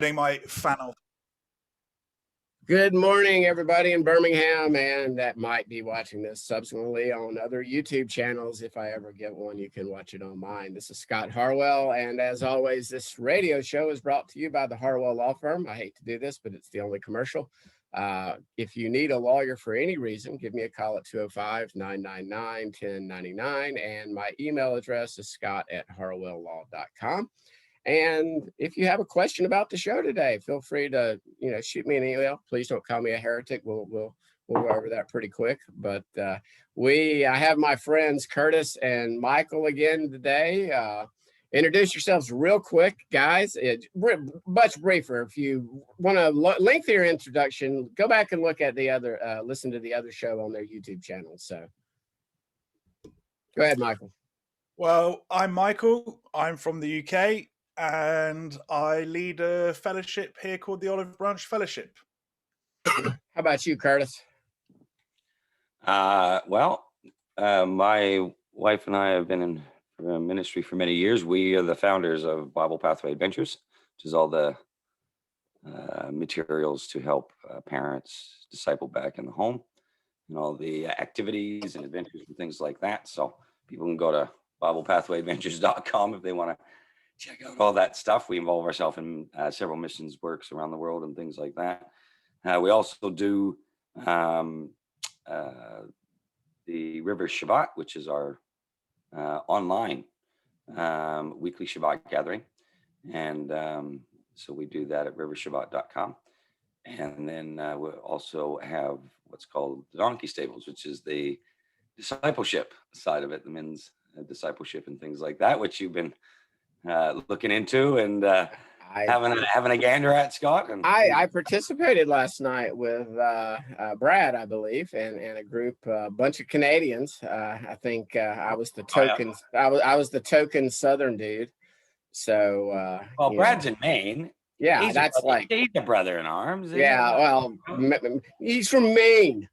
My fan. Good morning, everybody in Birmingham, and that might be watching this subsequently on other YouTube channels. If I ever get one, you can watch it on mine. This is Scott Harwell, and as always, this radio show is brought to you by the Harwell Law Firm. I hate to do this, but it's the only commercial. If you need a lawyer for any reason, give me a call at 205-999-1099, and my email address is scott@harwelllaw.com. And if you have a question about the show today, feel free to, shoot me an email. Please don't call me a heretic. We'll go over that pretty quick. But I have my friends Curtis and Michael again today. Introduce yourselves real quick, guys. Much briefer. If you want a lengthier introduction, go back and look at the other, listen to the other show on their YouTube channel. So go ahead, Michael. Well, I'm Michael. I'm from the UK. And I lead a fellowship here called the Olive Branch Fellowship. How about you, Curtis? My wife and I have been in ministry for many years. We are the founders of Bible Pathway Adventures, which is all the materials to help parents disciple back in the home and all the activities and adventures and things like that. So people can go to BiblePathwayAdventures.com if they want to check out all that stuff. We involve ourselves in several missions works around the world and things like that. We also do the River Shabbat, which is our online weekly Shabbat gathering. And so we do that at rivershabbat.com. And then we also have what's called the Donkey Stables, which is the discipleship side of it, the men's discipleship and things like that, which you've been looking into and having a gander at, Scott. And I participated last night with Brad, I believe, and a group, a bunch of Canadians. I think I was the token. I was the token Southern dude. So Brad's in Maine. Yeah, he's he's a brother in arms. Yeah, well, he's from Maine,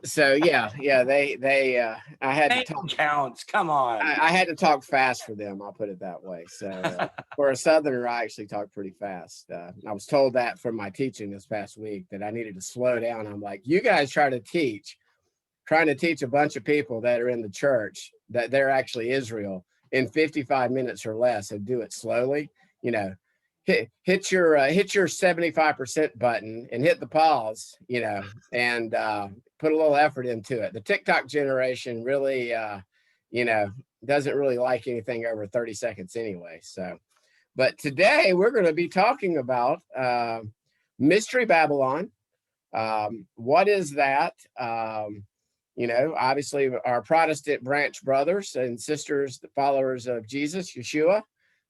So yeah, they. I had to talk. Counts. Come on. I had to talk fast for them. I'll put it that way. So for a Southerner, I actually talk pretty fast. I was told that from my teaching this past week that I needed to slow down. I'm like, you guys trying to teach a bunch of people that are in the church that they're actually Israel in 55 minutes or less, and do it slowly. Hit your 75% button and hit the pause, and put a little effort into it. The TikTok generation really, doesn't really like anything over 30 seconds anyway. So, but today we're going to be talking about Mystery Babylon. What is that? Obviously our Protestant branch brothers and sisters, the followers of Jesus, Yeshua,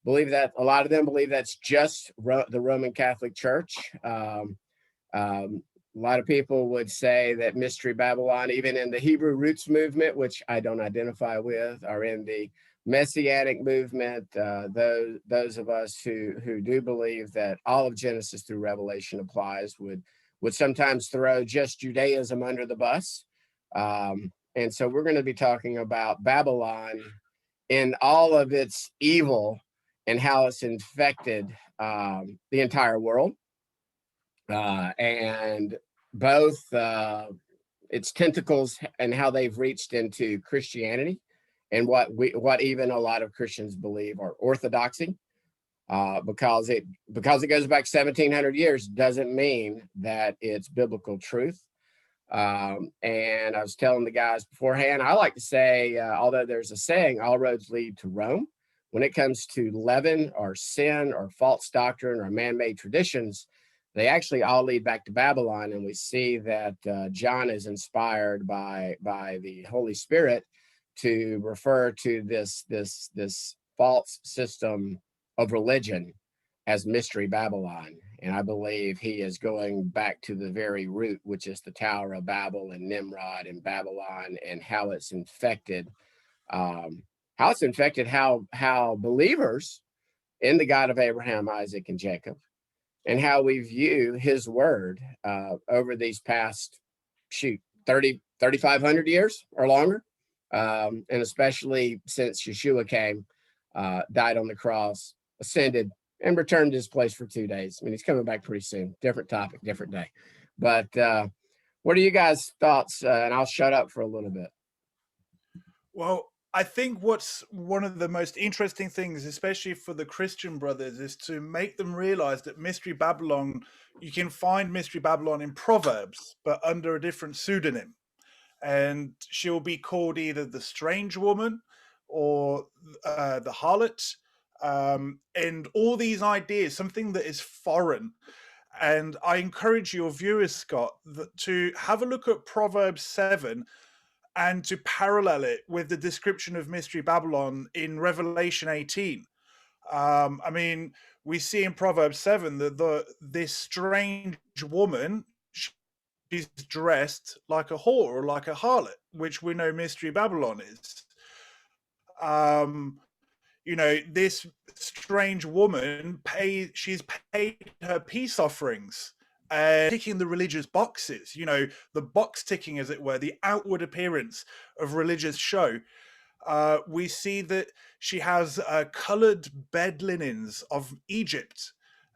believe that a lot of them believe that's just the Roman Catholic Church. A lot of people would say that Mystery Babylon, even in the Hebrew roots movement, which I don't identify with, or in the Messianic movement, those of us who do believe that all of Genesis through Revelation applies, would sometimes throw just Judaism under the bus. And so we're going to be talking about Babylon in all of its evil and how it's infected the entire world, and both its tentacles and how they've reached into Christianity, and what even a lot of Christians believe are orthodoxy, because it goes back 1,700 years doesn't mean that it's biblical truth. And I was telling the guys beforehand, I like to say, although there's a saying, all roads lead to Rome, when it comes to leaven or sin or false doctrine or man-made traditions, they actually all lead back to Babylon. And we see that John is inspired by the Holy Spirit to refer to this false system of religion as Mystery Babylon. And I believe he is going back to the very root, which is the Tower of Babel and Nimrod and Babylon, and how it's infected how believers in the God of Abraham, Isaac, and Jacob, and how we view his word over these past 3,500 years or longer, and especially since Yeshua came, died on the cross, ascended, and returned to his place for 2 days. I mean, he's coming back pretty soon. Different topic, different day. But what are you guys' thoughts? And I'll shut up for a little bit. Well, I think what's one of the most interesting things, especially for the Christian brothers, is to make them realize that Mystery Babylon, you can find Mystery Babylon in Proverbs, but under a different pseudonym. And she'll be called either the Strange Woman or the Harlot. And all these ideas, something that is foreign. And I encourage your viewers, Scott, to have a look at Proverbs 7 and to parallel it with the description of Mystery Babylon in Revelation 18. I mean, we see in Proverbs 7 that this strange woman, she's dressed like a whore or like a harlot, which we know Mystery Babylon is. This strange woman she's paid her peace offerings and ticking the religious boxes, the box ticking, as it were, the outward appearance of religious show. We see that she has colored bed linens of Egypt.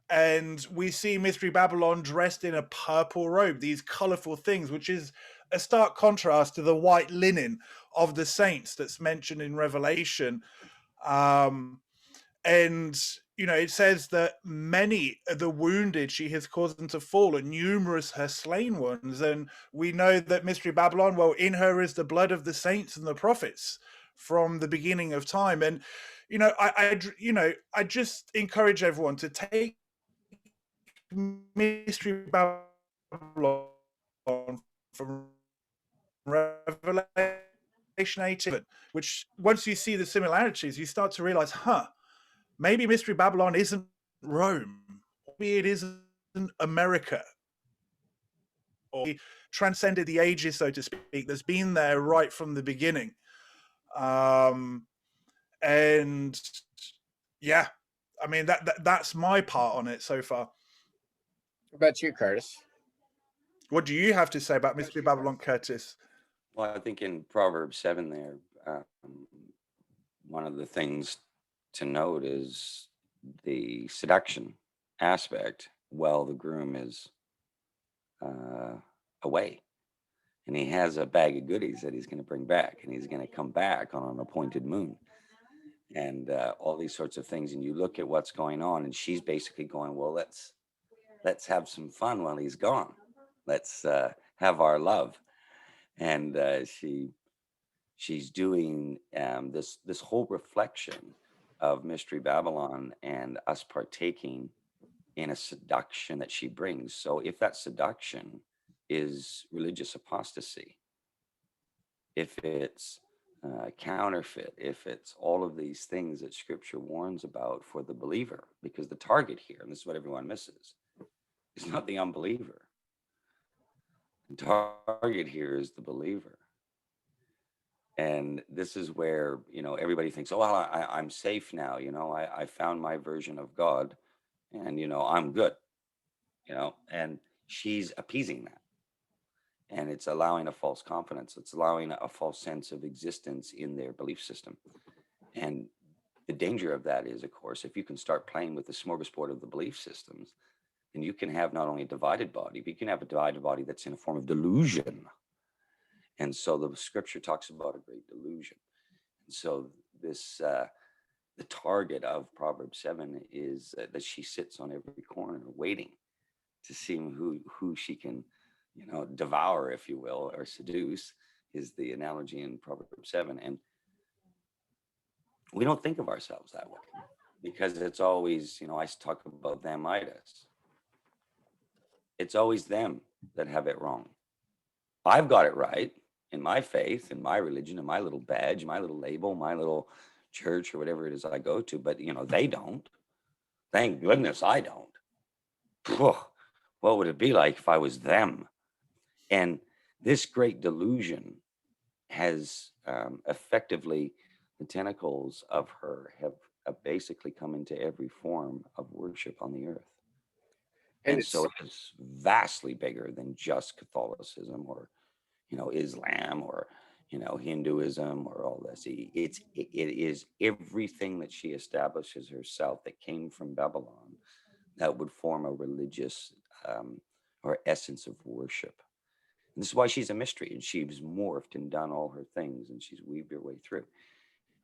And we see Mystery Babylon dressed in a purple robe, these colorful things, which is a stark contrast to the white linen of the saints that's mentioned in Revelation. And it says that many are the wounded she has caused them to fall, and numerous her slain ones. And we know that Mystery Babylon, well, in her is the blood of the saints and the prophets from the beginning of time. And I just encourage everyone to take Mystery Babylon from Revelation 18, which once you see the similarities, you start to realize, maybe Mystery Babylon isn't Rome. Maybe it isn't America. Or transcended the ages, so to speak, that's been there right from the beginning. And yeah, I mean, that's my part on it so far. What about you, Curtis? What do you have to say about Mystery Babylon, Curtis? Well, I think in Proverbs 7 there, one of the things to note is the seduction aspect while the groom is away. And he has a bag of goodies that he's going to bring back, and he's going to come back on an appointed moon. And all these sorts of things. And you look at what's going on, and she's basically going, well, let's have some fun while he's gone. Let's have our love. And she's doing this whole reflection of Mystery Babylon and us partaking in a seduction that she brings. So if that seduction is religious apostasy, if it's counterfeit, if it's all of these things that Scripture warns about for the believer, because the target here, and this is what everyone misses, is not the unbeliever. The target here is the believer. And this is where, everybody thinks, oh, well, I'm safe now. I found my version of God, and, I'm good, and she's appeasing that. And it's allowing a false confidence. It's allowing a false sense of existence in their belief system. And the danger of that is, of course, if you can start playing with the smorgasbord of the belief systems, then you can have not only a divided body, but you can have a divided body that's in a form of delusion. And so the Scripture talks about a great delusion. And so this, the target of Proverbs 7 is that she sits on every corner waiting to see who she can, devour, if you will, or seduce, is the analogy in Proverbs 7. And we don't think of ourselves that way because it's always, I talk about themitis. It's always them that have it wrong. I've got it right in my faith, in my religion, in my little badge, my little label, my little church or whatever it is I go to, but they don't. Thank goodness I don't. What would it be like if I was them? And this great delusion has effectively, the tentacles of her have basically come into every form of worship on the earth. And so it's vastly bigger than just Catholicism or, Islam or, Hinduism or all this. It is everything that she establishes herself that came from Babylon that would form a religious or essence of worship. And this is why she's a mystery, and she's morphed and done all her things, and she's weaved her way through.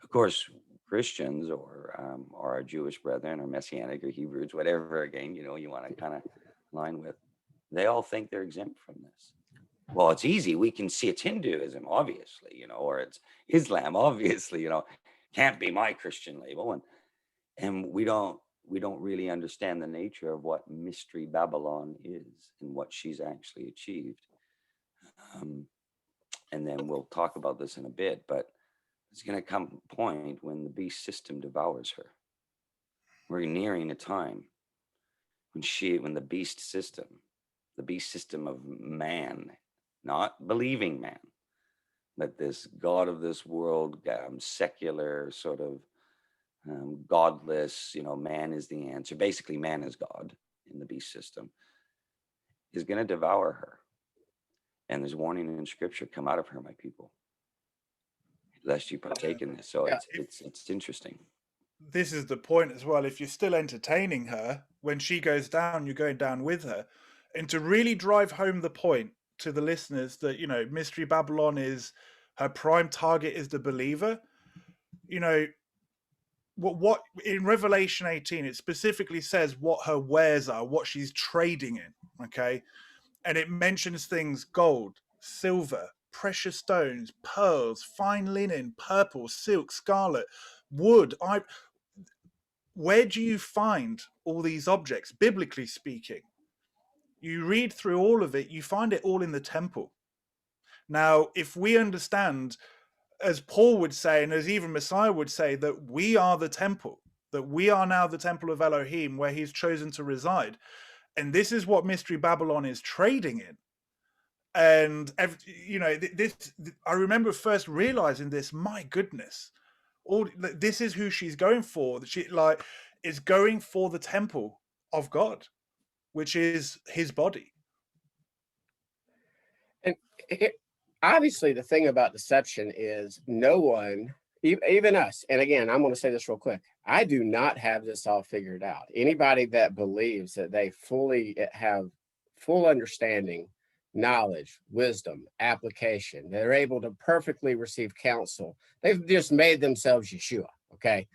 Of course, Christians or our Jewish brethren or Messianic or Hebrews, whatever, again, you want to kind of line with, they all think they're exempt from this. Well, it's easy. We can see it's Hinduism, obviously, or it's Islam, obviously, can't be my Christian label. And we don't really understand the nature of what Mystery Babylon is and what she's actually achieved. And then we'll talk about this in a bit, but it's going to come a point when the beast system devours her. We're nearing a time when the beast system of man, not believing man, but this God of this world, secular sort of godless, man is the answer. Basically, man is God in the beast system, is going to devour her. And there's warning in Scripture: come out of her, my people, lest you partake in this. So it's interesting. This is the point as well. If you're still entertaining her, when she goes down, you're going down with her. And to really drive home the point to the listeners that, Mystery Babylon is her prime target is the believer. What in Revelation 18, it specifically says what her wares are, what she's trading in. Okay. And it mentions things: gold, silver, precious stones, pearls, fine linen, purple, silk, scarlet, wood. Where do you find all these objects, biblically speaking? You read through all of it, you find it all in the temple. Now, if we understand, as Paul would say, and as even Messiah would say, that we are the temple, that we are now the temple of Elohim, where he's chosen to reside. And this is what Mystery Babylon is trading in. And I remember first realizing this. My goodness, this is who she's going for. She is going for the temple of God, which is his body. And obviously, the thing about deception is no one, even us, and again, I'm going to say this real quick, I do not have this all figured out. Anybody that believes that they fully have full understanding, knowledge, wisdom, application, they're able to perfectly receive counsel, they've just made themselves Yeshua. Okay.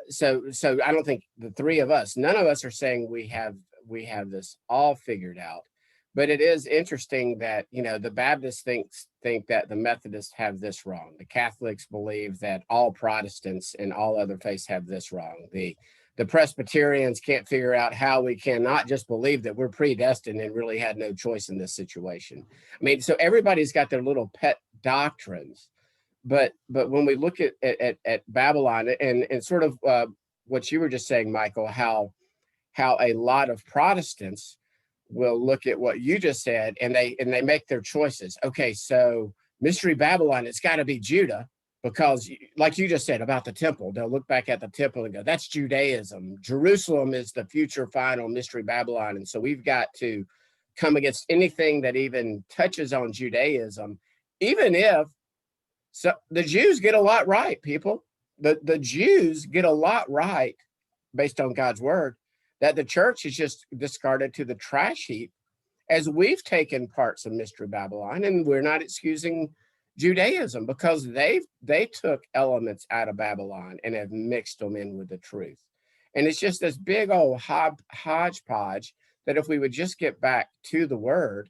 So I don't think the three of us, none of us are saying we have this all figured out. But it is interesting that, the Baptists think that the Methodists have this wrong. The Catholics believe that all Protestants and all other faiths have this wrong. The Presbyterians can't figure out how we can not just believe that we're predestined and really had no choice in this situation. I mean, so everybody's got their little pet doctrines. But when we look at Babylon and sort of what you were just saying, Michael, how a lot of Protestants will look at what you just said and they make their choices. Okay, so Mystery Babylon, it's got to be Judah, because like you just said about the temple, they'll look back at the temple and go, that's Judaism. Jerusalem is the future final Mystery Babylon. And so we've got to come against anything that even touches on Judaism, even if the Jews get a lot right, people. The Jews get a lot right based on God's word, that the church is just discarded to the trash heap, as we've taken parts of Mystery Babylon, and we're not excusing Judaism because they took elements out of Babylon and have mixed them in with the truth. And it's just this big old hodgepodge that if we would just get back to the word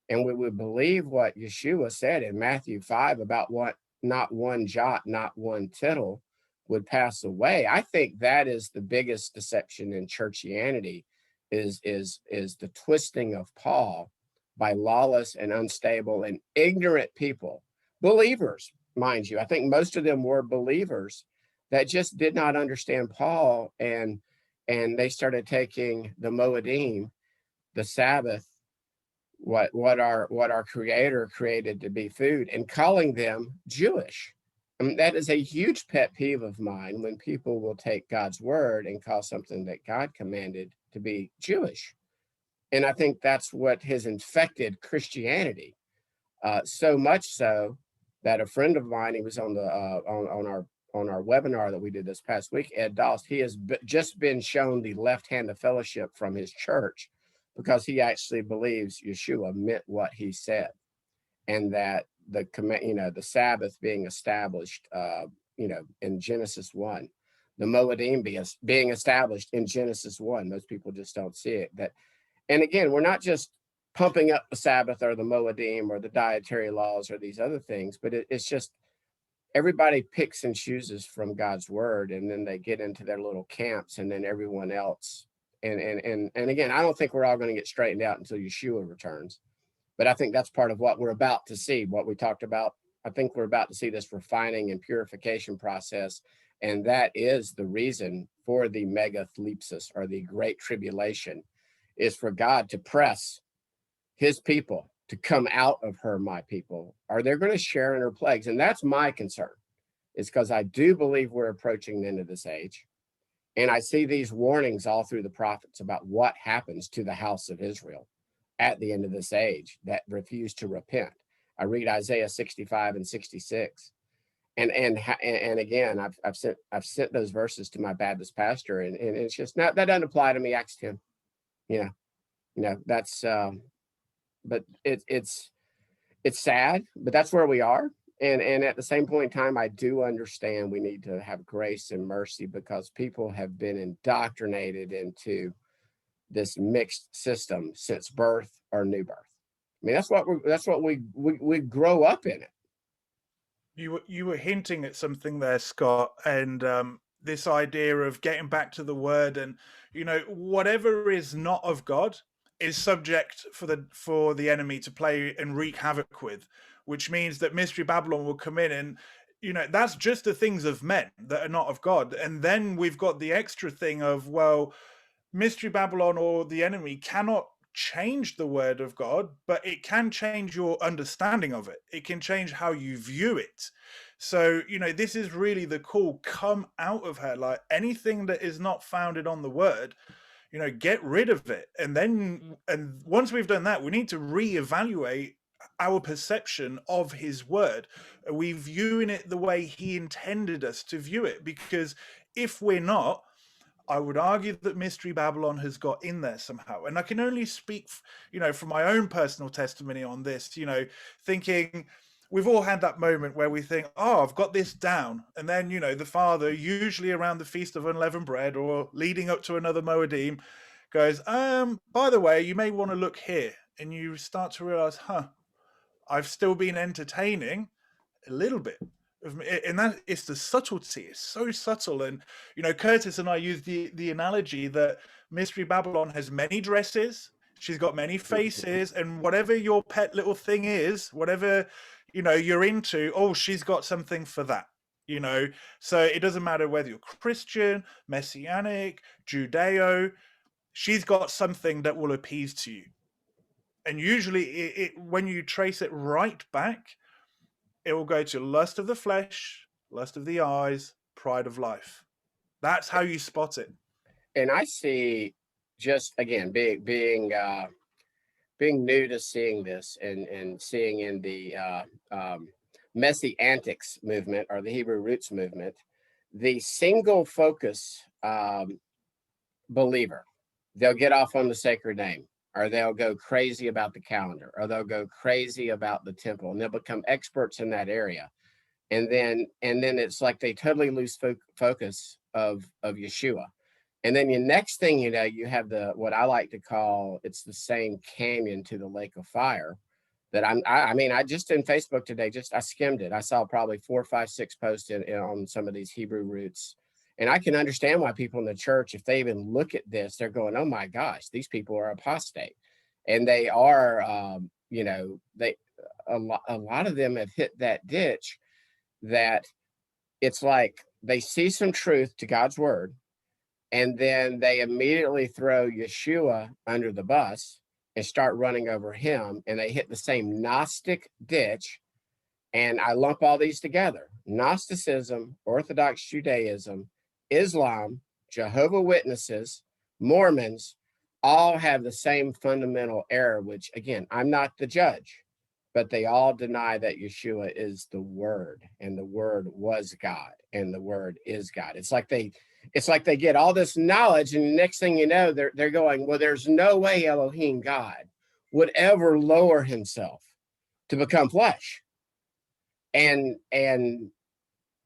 and we would believe what Yeshua said in Matthew 5 about what not one jot, not one tittle would pass away. I think that is the biggest deception in churchianity, is the twisting of Paul by lawless and unstable and ignorant people, believers, mind you. I think most of them were believers that just did not understand Paul, and they started taking the Moedim, the Sabbath, what our Creator created to be food, and calling them Jewish. That is a huge pet peeve of mine, when people will take God's word and call something that God commanded to be Jewish. And I think that's what has infected Christianity, so much so that a friend of mine, he was on the on our webinar that we did this past week, Ed Dost, he has just been shown the left hand of fellowship from his church, because he actually believes Yeshua meant what he said, and that the the Sabbath being established, in Genesis 1, the Moedim being established in Genesis 1. Most people just don't see it. And again, we're not just pumping up the Sabbath or the Moedim or the dietary laws or these other things, but it's just everybody picks and chooses from God's word, and then they get into their little camps, and then everyone else. And again, I don't think we're all going to get straightened out until Yeshua returns, but I think that's part of what we're about to see, what we talked about. I think we're about to see this refining and purification process, and that is the reason for the megathlipsis, or the great tribulation, is for God to press his people to come out of her, my people, or they're going to share in her plagues. And that's my concern, is because I do believe we're approaching the end of this age. And I see these warnings all through the prophets about what happens to the house of Israel at the end of this age that refuse to repent. I read Isaiah 65 and 66. And again, I've sent those verses to my Baptist pastor, and it's just not, that doesn't apply to me. Ask him, that's but it's sad, but that's where we are. And at the same point in time, I do understand we need to have grace and mercy, because people have been indoctrinated into this mixed system since birth or new birth. I mean, that's what we grow up in it. You were hinting at something there, Scott, and this idea of getting back to the word, and whatever is not of God is subject for the enemy to play and wreak havoc with, which means that Mystery Babylon will come in, and that's just the things of men that are not of God. And then we've got the extra thing of, well, Mystery Babylon or the enemy cannot change the word of God, but it can change your understanding of it. It can change how you view it. So, this is really the call. Come out of her. Like, anything that is not founded on the word, get rid of it. And once we've done that, we need to reevaluate our perception of his word. Are we viewing it the way he intended us to view it? Because if we're not, I would argue that Mystery Babylon has got in there somehow. And I can only speak, from my own personal testimony on this, thinking we've all had that moment where we think, oh, I've got this down. And then, the father, usually around the Feast of Unleavened Bread or leading up to another Moedim, goes, by the way, you may want to look here. And you start to realize, I've still been entertaining a little bit. And that it's the subtlety. It's so subtle. And Curtis and I use the analogy that Mystery Babylon has many dresses, she's got many faces, and whatever your pet little thing is, whatever you're into, she's got something for that. So it doesn't matter whether you're Christian, Messianic, Judeo, she's got something that will appease to you. And usually it when you trace it right back, it will go to lust of the flesh, lust of the eyes, pride of life. That's how you spot it. And I see, just again, being new to seeing this, and seeing in the Messianics movement, or the Hebrew roots movement, the single focus believer, they'll get off on the sacred name, or they'll go crazy about the calendar, or they'll go crazy about the temple, and they'll become experts in that area. And then it's like they totally lose focus of Yeshua. And then the next thing you know, you have what I like to call, it's the same canyon to the lake of fire. That I just in Facebook today, I skimmed it. I saw probably 4, 5, 6 posts on some of these Hebrew roots. And I can understand why people in the church, if they even look at this, they're going, oh my gosh, these people are apostate. And they are, a lot of them have hit that ditch, that it's like they see some truth to God's word, and then they immediately throw Yeshua under the bus and start running over him, and they hit the same Gnostic ditch. And I lump all these together: Gnosticism, Orthodox Judaism, Islam, Jehovah's Witnesses, Mormons, all have the same fundamental error, which, again, I'm not the judge. but they all deny that Yeshua is the Word, and the Word was God, and the Word is God. It's like they get all this knowledge, and the next thing you know, they're going, well, there's no way Elohim, God, would ever lower himself to become flesh. And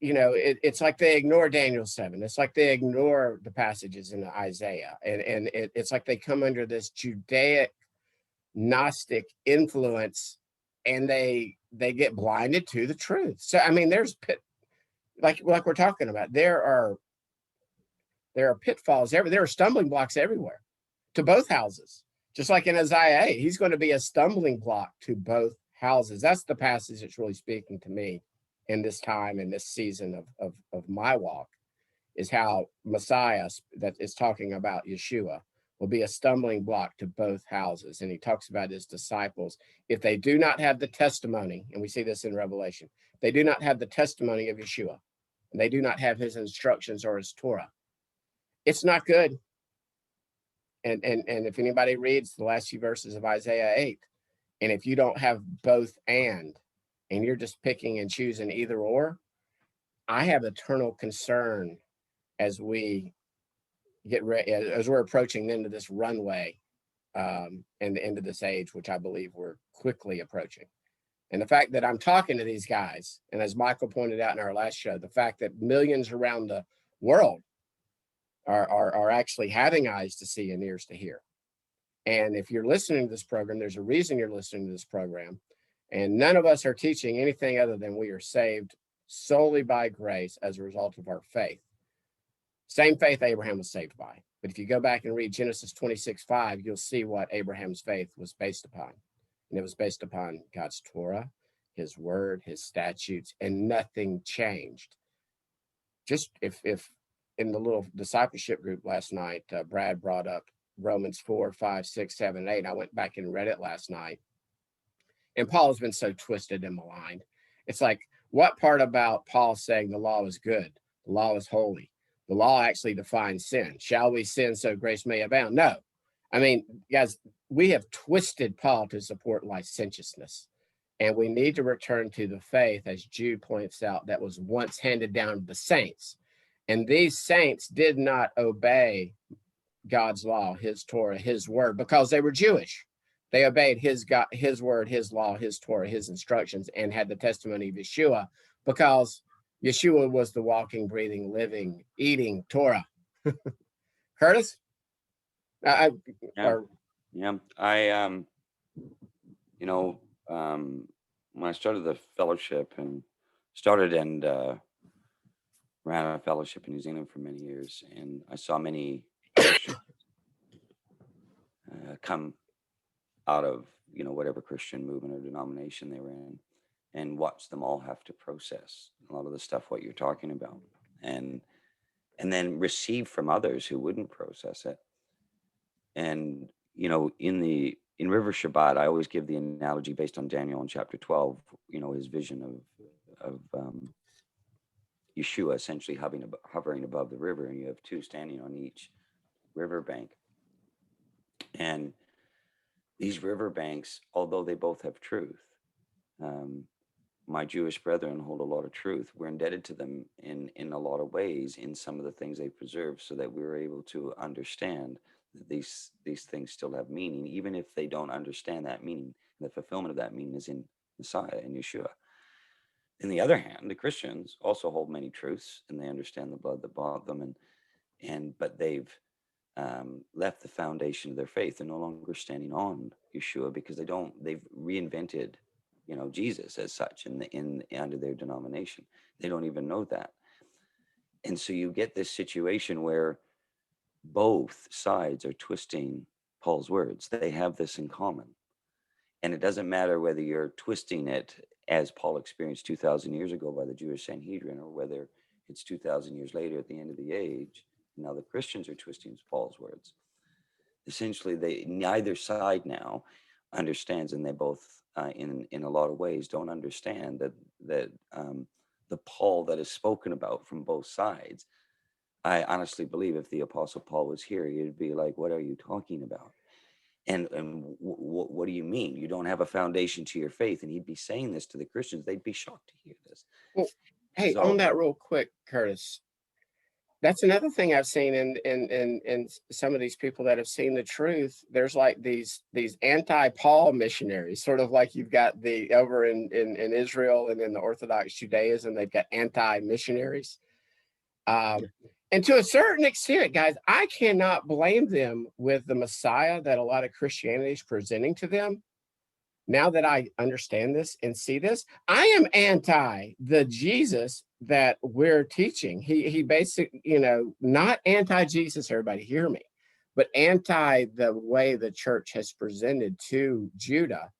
you know, it's like they ignore Daniel 7. It's like they ignore the passages in Isaiah, and it's like they come under this Judaic Gnostic influence, and they get blinded to the truth. So I mean, there's like we're talking about, there are pitfalls there are stumbling blocks everywhere to both houses. Just like in Isaiah 8, he's going to be a stumbling block to both houses. That's the passage that's really speaking to me in this time, in this season of my walk, is how Messiah, that is talking about Yeshua, will be a stumbling block to both houses. And he talks about his disciples. If they do not have the testimony, and we see this in Revelation, they do not have the testimony of Yeshua, and they do not have his instructions or his Torah, it's not good. And if anybody reads the last few verses of Isaiah 8, and if you don't have both and you're just picking and choosing either or, I have eternal concern as we get ready, as we're approaching the end of this runway, and the end of this age, which I believe we're quickly approaching. And the fact that I'm talking to these guys, and as Michael pointed out in our last show, the fact that millions around the world are actually having eyes to see and ears to hear. And if you're listening to this program, there's a reason you're listening to this program. And none of us are teaching anything other than we are saved solely by grace as a result of our faith. Same faith Abraham was saved by. But if you go back and read Genesis 26:5, you'll see what Abraham's faith was based upon. And it was based upon God's Torah, his word, his statutes, and nothing changed. Just if in the little discipleship group last night, Brad brought up Romans 4, 5, 6, 7, 8. I went back and read it last night. And Paul has been so twisted and maligned. It's like, what part about Paul saying the law is good? The law is holy. The law actually defines sin. Shall we sin so grace may abound? No. I mean, guys, we have twisted Paul to support licentiousness. And we need to return to the faith, as Jude points out, that was once handed down to the saints. And these saints did not obey God's law, his Torah, his word, because they were Jewish. They obeyed his God, his word, his law, his Torah, his instructions, and had the testimony of Yeshua, because Yeshua was the walking, breathing, living, eating Torah. Curtis? Yeah. You know, when I started the fellowship and ran a fellowship in New Zealand for many years, and I saw many Christians come out of, you know, whatever Christian movement or denomination they were in, and watched them all have to process a lot of the stuff what you're talking about, and then receive from others who wouldn't process it. And you know, in River Shabbat, I always give the analogy based on Daniel in chapter 12. You know, his vision of Yeshua essentially hovering above the river, and you have two standing on each riverbank. And these riverbanks, although they both have truth, my Jewish brethren hold a lot of truth. We're indebted to them in a lot of ways in some of the things they preserve, so that we're able to understand that these things still have meaning, even if they don't understand that meaning. The fulfillment of that meaning is in Messiah and Yeshua. On the other hand, the Christians also hold many truths, and they understand the blood that bought them, but they've left the foundation of their faith. They're no longer standing on Yeshua because they've reinvented, you know, Jesus as such in under their denomination. They don't even know that. And so you get this situation where both sides are twisting Paul's words. They have this in common. And it doesn't matter whether you're twisting it as Paul experienced 2,000 years ago by the Jewish Sanhedrin, or whether it's 2,000 years later at the end of the age. Now the Christians are twisting Paul's words. Essentially, neither side now understands, and they both, in a lot of ways, don't understand that the Paul that is spoken about from both sides. I honestly believe if the Apostle Paul was here, he'd be like, "What are you talking about?" what do you mean? You don't have a foundation to your faith? And he'd be saying this to the Christians. They'd be shocked to hear this. Well, hey, So- on that real quick, Curtis, that's another thing I've seen in some of these people that have seen the truth. There's like these anti-Paul missionaries, sort of like you've got the over in Israel and in the Orthodox Judaism, they've got anti-missionaries. And to a certain extent, guys, I cannot blame them with the Messiah that a lot of Christianity is presenting to them. Now that I understand this and see this, I am anti the Jesus that we're teaching. He basically, not anti-Jesus, everybody hear me, but anti the way the church has presented to Judah,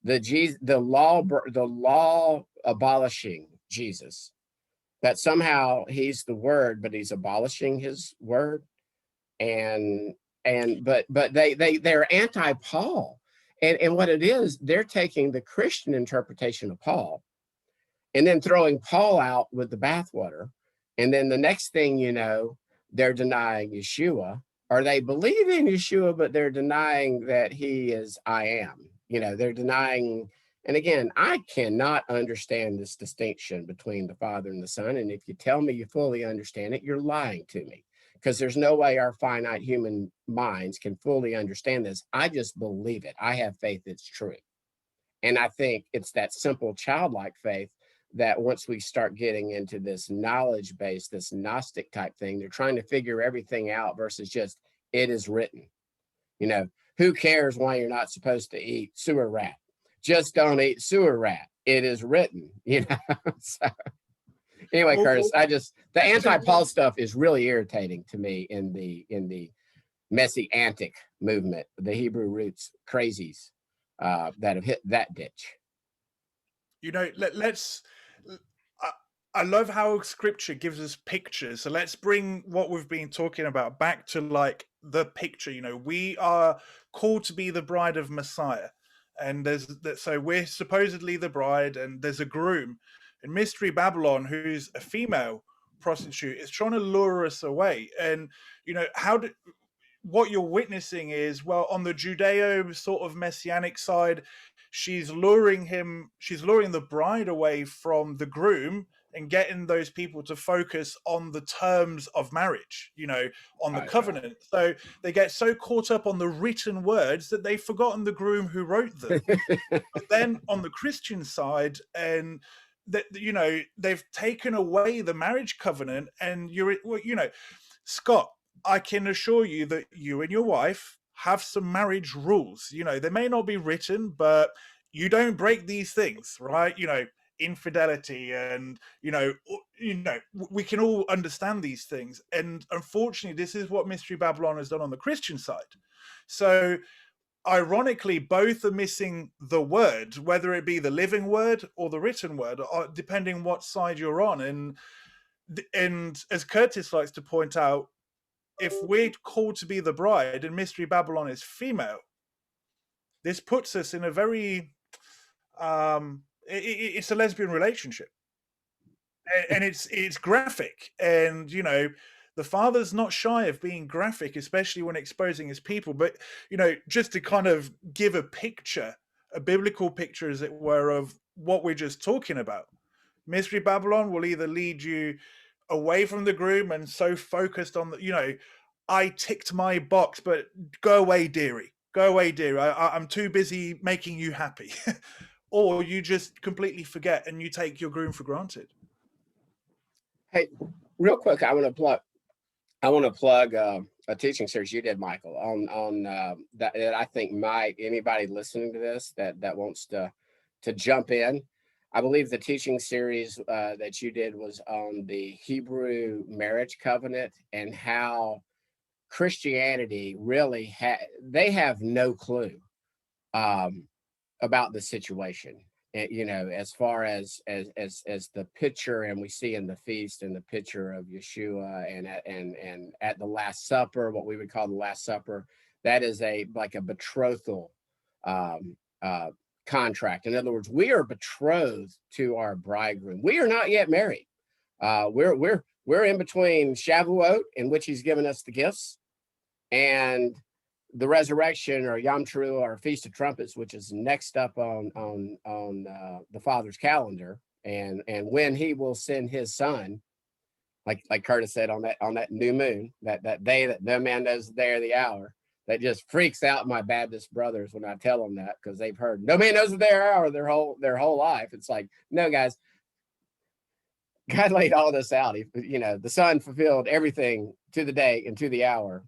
the law abolishing Jesus, that somehow he's the word, but he's abolishing his word. But they're anti-Paul. And what it is, they're taking the Christian interpretation of Paul and then throwing Paul out with the bathwater. And then the next thing you know, they're denying Yeshua, or they believe in Yeshua, but they're denying that he is I am. They're denying. And again, I cannot understand this distinction between the Father and the Son. And if you tell me you fully understand it, you're lying to me, because there's no way our finite human minds can fully understand this. I just believe it. I have faith it's true. And I think it's that simple childlike faith that once we start getting into this knowledge base, this Gnostic type thing, they're trying to figure everything out versus just, it is written. Who cares why you're not supposed to eat sewer rat? Just don't eat sewer rat. It is written, So, anyway, Curtis, the anti-Paul stuff is really irritating to me in the messianic movement, the Hebrew roots crazies that have hit that ditch. I love how scripture gives us pictures. So let's bring what we've been talking about back to like the picture. We are called to be the bride of Messiah. And so we're supposedly the bride, and there's a groom. And Mystery Babylon, who's a female prostitute, is trying to lure us away. And what you're witnessing is, well, on the Judeo sort of messianic side, she's luring the bride away from the groom and getting those people to focus on the terms of marriage, on the covenant. So they get so caught up on the written words that they've forgotten the groom who wrote them. But then on the Christian side, and that, they've taken away the marriage covenant, and Scott, I can assure you that you and your wife have some marriage rules. They may not be written, but you don't break these things, right? Infidelity, and we can all understand these things. And unfortunately, this is what Mystery Babylon has done on the Christian side. So ironically, both are missing the word, whether it be the living word or the written word, depending what side you're on. And as Curtis likes to point out, if we're called to be the bride and Mystery Babylon is female, this puts us in a very it's a lesbian relationship, and it's graphic. And the Father's not shy of being graphic, especially when exposing his people. But just to kind of give a picture, a biblical picture, as it were, of what we're just talking about, Mystery Babylon will either lead you away from the groom and so focused on the, I ticked my box, but go away, dearie. Go away, dearie. I'm too busy making you happy. Or you just completely forget and you take your groom for granted. Hey, real quick, I want to plug a teaching series you did, Michael, on that I think anybody listening to this that wants to jump in. I believe the teaching series that you did was on the Hebrew marriage covenant and how Christianity really they have no clue about the situation. As far as the picture, and we see in the feast and the picture of Yeshua and at the Last Supper, what we would call the Last Supper, that is like a betrothal contract. In other words, we are betrothed to our bridegroom. We are not yet married. We're in between Shavuot, in which he's given us the gifts, and the resurrection or Yom Teruah or Feast of Trumpets, which is next up on the Father's calendar, and when he will send his son, like Curtis said, on that new moon, that day that no man knows the day or the hour. That just freaks out my Baptist brothers when I tell them that, because they've heard no man knows the day or hour their whole life. It's like, no, guys, God laid all this out. The Son fulfilled everything to the day and to the hour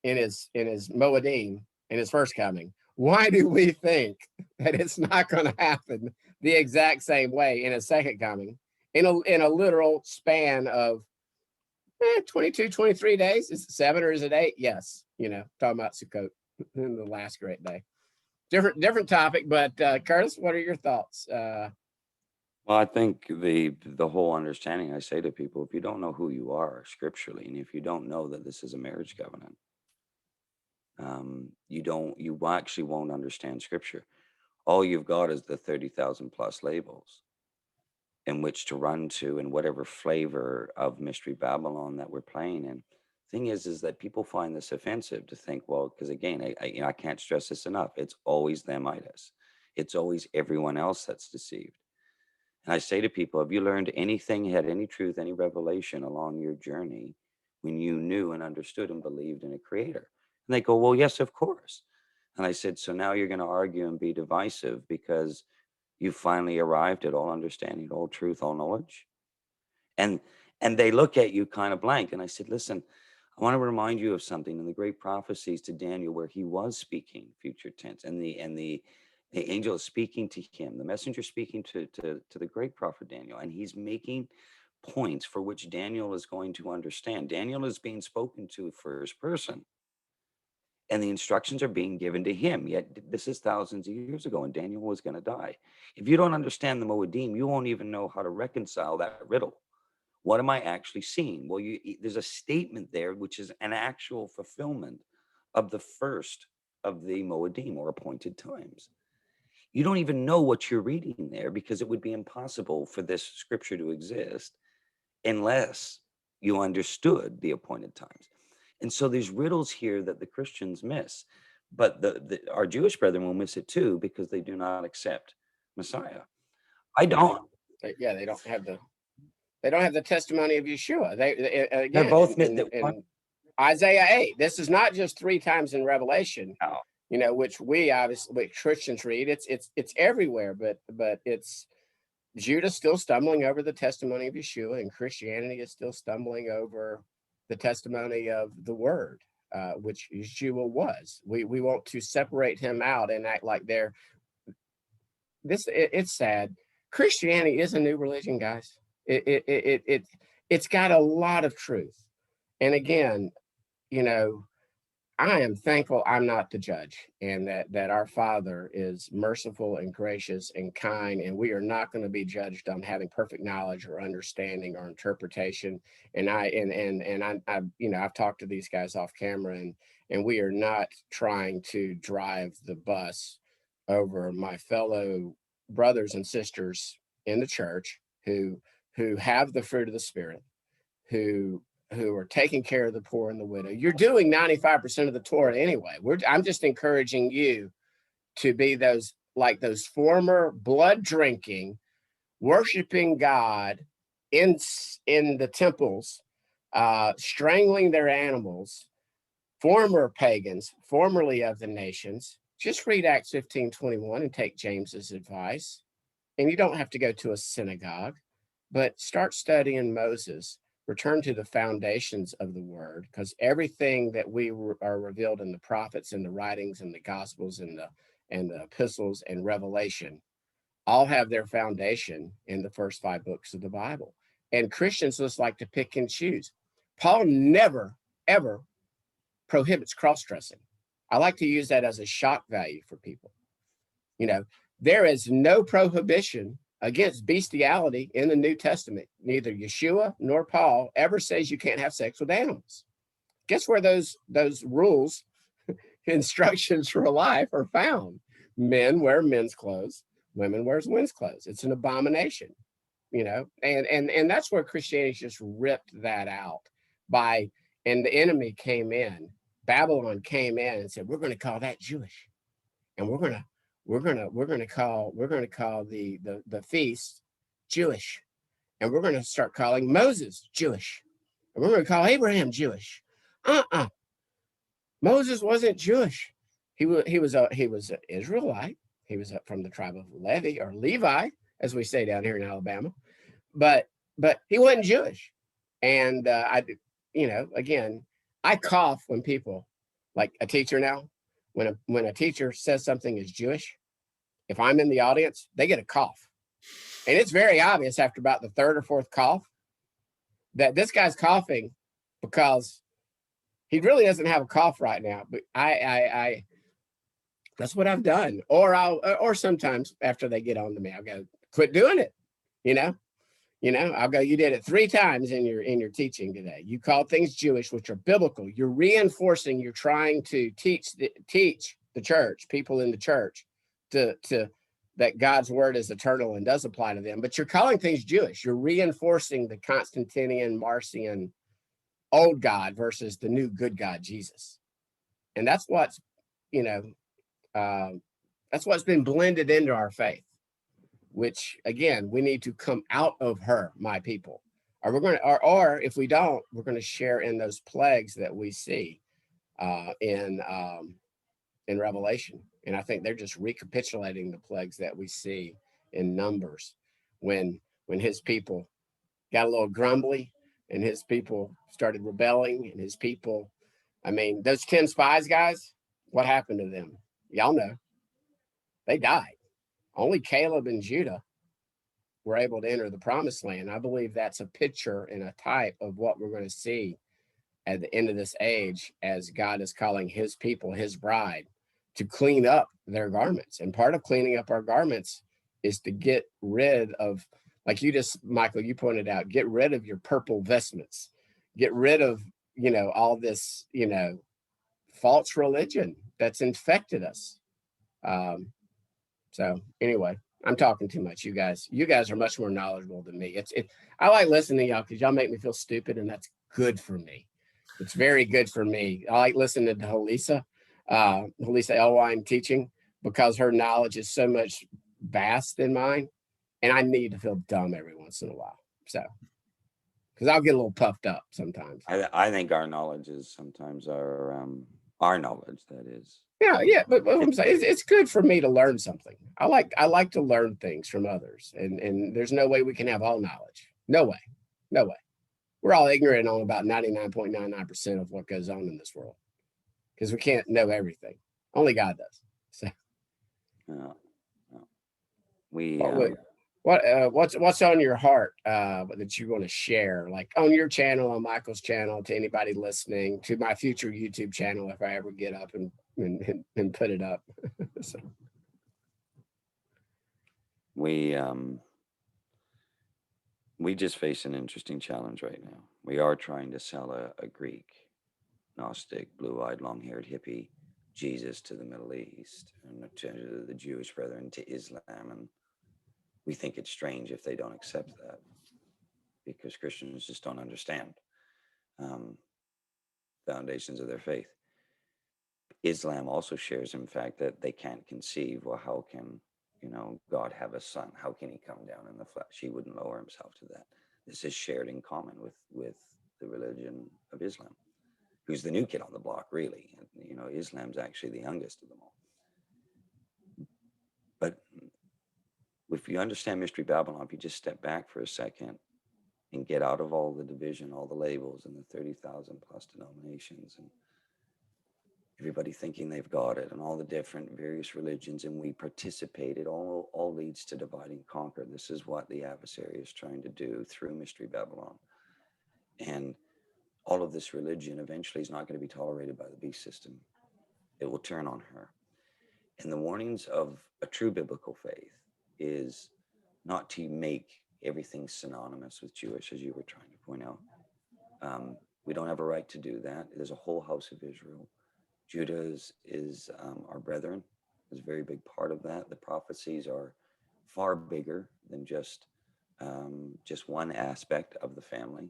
in his Moedim, in his first coming. Why do we think that it's not going to happen the exact same way in his second coming, in a literal span of 22, 23 days? Is it 7 or is it 8? Yes. Talking about Sukkot, the last great day. Different topic, but Curtis, what are your thoughts? Well, I think the whole understanding, I say to people, if you don't know who you are scripturally, and if you don't know that this is a marriage covenant, you actually won't understand scripture. All you've got is the 30,000 plus labels in which to run to, and whatever flavor of Mystery Babylon that we're playing in. Thing is that people find this offensive to think, well, because again, I can't stress this enough. It's always themitis. It's always everyone else that's deceived. And I say to people, have you learned anything, had any truth, any revelation along your journey when you knew and understood and believed in a creator? And they go, well, yes, of course. And I said, so now you're going to argue and be divisive because you finally arrived at all understanding, all truth, all knowledge. And they look at you kind of blank. And I said, listen, I want to remind you of something in the great prophecies to Daniel, where he was speaking future tense, and the angel is speaking to him, the messenger speaking to the great prophet Daniel, and he's making points for which Daniel is going to understand. Daniel is being spoken to first person, and the instructions are being given to him. Yet this is thousands of years ago, and Daniel was going to die. If you don't understand the Moedim, you won't even know how to reconcile that riddle. What am I actually seeing? Well, there's a statement there, which is an actual fulfillment of the first of the Moedim, or appointed times. You don't even know what you're reading there, because it would be impossible for this scripture to exist unless you understood the appointed times. And so there's riddles here that the Christians miss, but our Jewish brethren will miss it too, because they do not accept Messiah. I don't. Yeah, they don't have the testimony of Yeshua. They're both in Isaiah 8. This is not just 3 times in Revelation. No. Which we obviously Christians read. It's everywhere, but it's Judah still stumbling over the testimony of Yeshua, and Christianity is still stumbling over the testimony of the Word, which Yeshua was. We want to separate him out and act like it's sad. Christianity is a new religion, guys. It's got a lot of truth, and again, I am thankful I'm not the judge, and that our Father is merciful and gracious and kind, and we are not going to be judged on having perfect knowledge or understanding or interpretation. And I've talked to these guys off camera, and we are not trying to drive the bus over my fellow brothers and sisters in the church who have the fruit of the Spirit, who are taking care of the poor and the widow. You're doing 95% of the Torah anyway. I'm just encouraging you to be those former blood drinking, worshiping God in the temples, strangling their animals, former pagans, formerly of the nations. Just read Acts 15:21 and take James's advice. And you don't have to go to a synagogue, but start studying Moses. Return to the foundations of the Word, because everything that we are revealed in the prophets and the writings and the gospels and the epistles and Revelation all have their foundation in the first 5 books of the Bible. And Christians just like to pick and choose. Paul never, ever prohibits cross-dressing. I like to use that as a shock value for people. There is no prohibition against bestiality in the New Testament. Neither Yeshua nor Paul ever says you can't have sex with animals. Guess where those rules, instructions for life are found? Men wear men's clothes, women wears women's clothes. It's an abomination, and that's where Christianity just ripped that out and the enemy came in Babylon came in and said, we're going to call that Jewish, and we're going to call the feast Jewish, and we're going to start calling Moses Jewish, and we're going to call Abraham Jewish. Moses wasn't Jewish. He was an Israelite. He was from the tribe of Levi, as we say down here in Alabama, but he wasn't Jewish. And again, I cough when people, like a teacher now, when a teacher says something is Jewish, if I'm in the audience, they get a cough. And it's very obvious after about the third or fourth cough that this guy's coughing because he really doesn't have a cough right now. But I that's what I've done. Or sometimes after they get on to me, I'll go, quit doing it. I'll go, you did it 3 times in your teaching today. You called things Jewish, which are biblical. You're reinforcing, you're trying to teach the church, people in the church, to that God's word is eternal and does apply to them. But you're calling things Jewish. You're reinforcing the Constantinian, Marcion, old God versus the new good God, Jesus. And that's what's been blended into our faith, which again, we need to come out of her, my people. Or if we don't, we're going to share in those plagues that we see in Revelation. And I think they're just recapitulating the plagues that we see in Numbers when his people got a little grumbly and his people started rebelling and his people, those 10 spies, guys, what happened to them? Y'all know. They died. Only Caleb and Judah were able to enter the promised land. I believe that's a picture and a type of what we're going to see at the end of this age as God is calling his people, his bride, to clean up their garments. And part of cleaning up our garments is to get rid of, like Michael, you pointed out, get rid of your purple vestments, get rid of, all this, false religion that's infected us. So anyway, I'm talking too much. You guys are much more knowledgeable than me. I like listening to y'all because y'all make me feel stupid, and that's good for me. It's very good for me. I like listening to Halisa Elwine teaching because her knowledge is so much vast than mine, and I need to feel dumb every once in a while. So, because I'll get a little puffed up sometimes. I think our knowledge is sometimes our knowledge, that is. Yeah, but I'm saying it's good for me to learn something. I like to learn things from others, and there's no way we can have all knowledge. No way. We're all ignorant on about 99.99% of what goes on in this world because we can't know everything. Only God does. So, what's on your heart that you want to share, like on your channel, on Michael's channel, to anybody listening, to my future YouTube channel if I ever get up and put it up. So. We just face an interesting challenge right now. We are trying to sell a Greek, Gnostic, blue-eyed, long-haired hippie Jesus to the Middle East and to the Jewish brethren, to Islam, and we think it's strange if they don't accept that because Christians just don't understand foundations of their faith. Islam also shares, in fact, that they can't conceive. Well, how can God have a son? How can he come down in the flesh? He wouldn't lower himself to that. This is shared in common with the religion of Islam, who's the new kid on the block, really. Islam's actually the youngest of them all. But if you understand Mystery Babylon, if you just step back for a second and get out of all the division, all the labels, and the 30,000 plus denominations, and everybody thinking they've got it, and all the different various religions, and we participate, it all leads to divide and conquer. This is what the adversary is trying to do through Mystery Babylon. And all of this religion eventually is not going to be tolerated by the beast system. It will turn on her. And the warnings of a true biblical faith is not to make everything synonymous with Jewish, as you were trying to point out. We don't have a right to do that. There's a whole house of Israel. Judah is our brethren, is a very big part of that. The prophecies are far bigger than just one aspect of the family.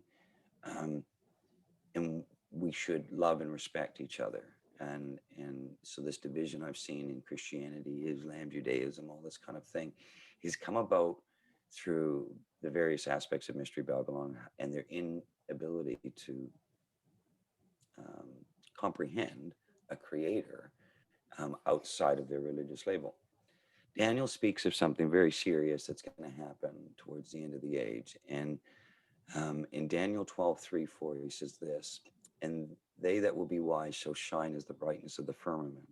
And we should love and respect each other. And so this division I've seen in Christianity, Islam, Judaism, all this kind of thing, has come about through the various aspects of Mystery Babylon and their inability to comprehend a creator outside of their religious label. Daniel speaks of something very serious that's going to happen towards the end of the age. And in Daniel 12:3-4, he says this, and they that will be wise shall shine as the brightness of the firmament.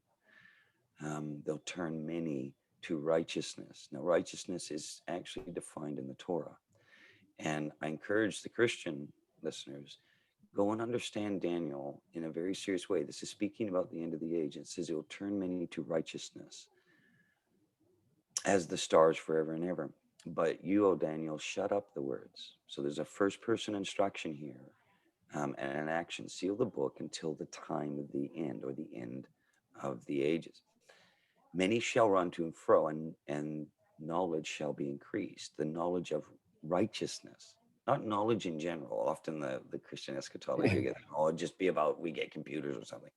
They'll turn many to righteousness. Now, righteousness is actually defined in the Torah. And I encourage the Christian listeners, go and understand Daniel in a very serious way. This is speaking about the end of the age. It says it will turn many to righteousness as the stars forever and ever. But you, O Daniel, shut up the words. So there's a first person instruction here and an action. Seal the book until the time of the end, or the end of the ages. Many shall run to and fro, and knowledge shall be increased. The knowledge of righteousness, not knowledge in general. Often the Christian eschatology gets, oh, it'd just be about we get computers or something.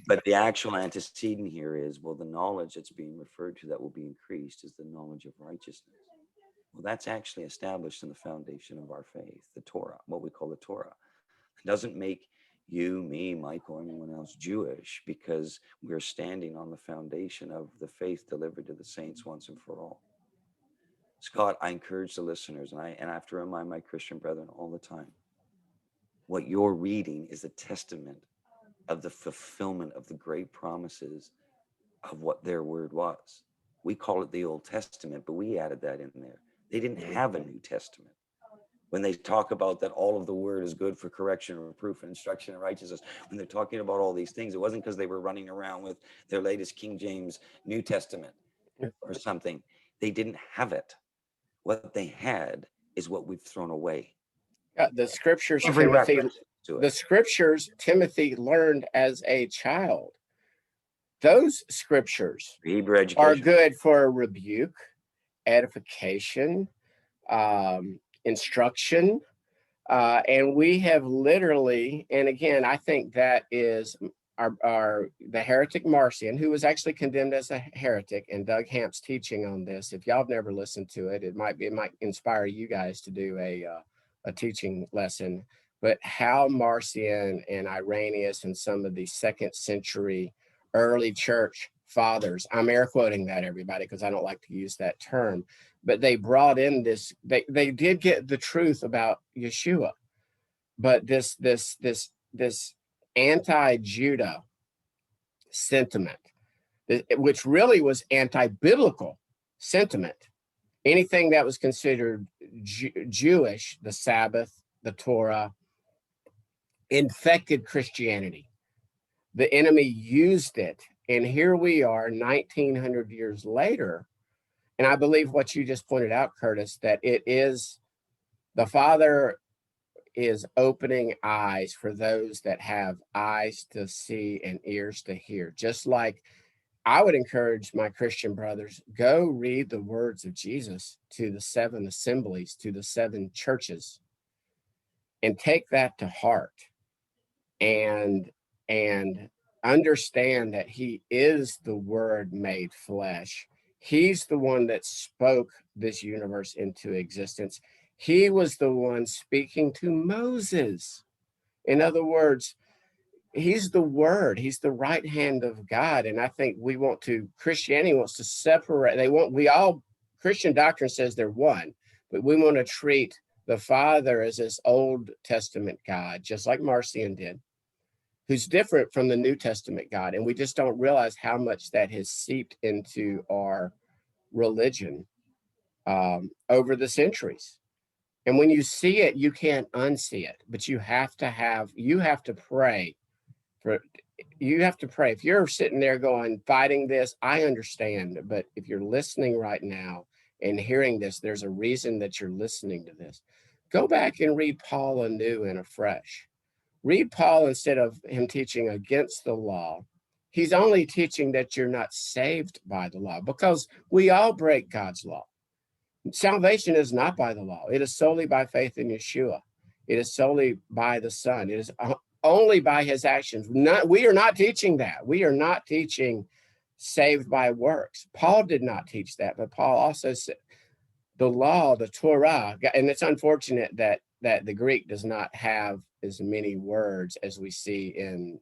But the actual antecedent here is, well, the knowledge that's being referred to that will be increased is the knowledge of righteousness. Well, that's actually established in the foundation of our faith, the Torah, what we call the Torah. It doesn't make you, me, Mike, or anyone else Jewish, because we're standing on the foundation of the faith delivered to the saints once and for all. Scott, I encourage the listeners, and I have to remind my Christian brethren all the time, what you're reading is a testament of the fulfillment of the great promises of what their word was. We call it the Old Testament, but we added that in there. They didn't have a New Testament. When they talk about that all of the word is good for correction, reproof, and instruction and righteousness, when they're talking about all these things, it wasn't because they were running around with their latest King James New Testament or something. They didn't have it. What they had is what we've thrown away. The scriptures, Every Timothy, reference to it. the scriptures Timothy learned as a child. Those scriptures Hebrew education are good for rebuke, edification, instruction. And we have literally, and again, I think that is the heretic Marcion, who was actually condemned as a heretic, and Doug Hamp's teaching on this. If y'all have never listened to it, it might inspire you guys to do a teaching lesson. But how Marcion and Irenaeus and some of the 2nd century early church fathers, I'm air quoting that, everybody, because I don't like to use that term, but they brought in this, they did get the truth about Yeshua, but this anti-Judah sentiment, which really was anti-biblical sentiment, anything that was considered Jewish, the Sabbath, the Torah, infected Christianity. The enemy used it, and here we are 1900 years later. And I believe what you just pointed out, Curtis, that it is the Father is opening eyes for those that have eyes to see and ears to hear. Just like I would encourage my Christian brothers, go read the words of Jesus to the 7 assemblies, to the 7 churches, and take that to heart and understand that he is the Word made flesh. He's the one that spoke this universe into existence. He was the one speaking to Moses. In other words, he's the Word. He's the right hand of God. And I think Christianity wants to separate. Christian doctrine says they're one, but we want to treat the Father as this Old Testament God, just like Marcion did, who's different from the New Testament God. And we just don't realize how much that has seeped into our religion over the centuries. And when you see it, you can't unsee it, but you have to pray. If you're sitting there fighting this, I understand. But if you're listening right now and hearing this, there's a reason that you're listening to this. Go back and read Paul anew and afresh. Read Paul instead of him teaching against the law. He's only teaching that you're not saved by the law, because we all break God's law. Salvation is not by the law. It is solely by faith in Yeshua. It is solely by the Son. It is only by his actions. We are not teaching that. We are not teaching saved by works. Paul did not teach that, but Paul also said the law, the Torah, and it's unfortunate that the Greek does not have as many words as we see in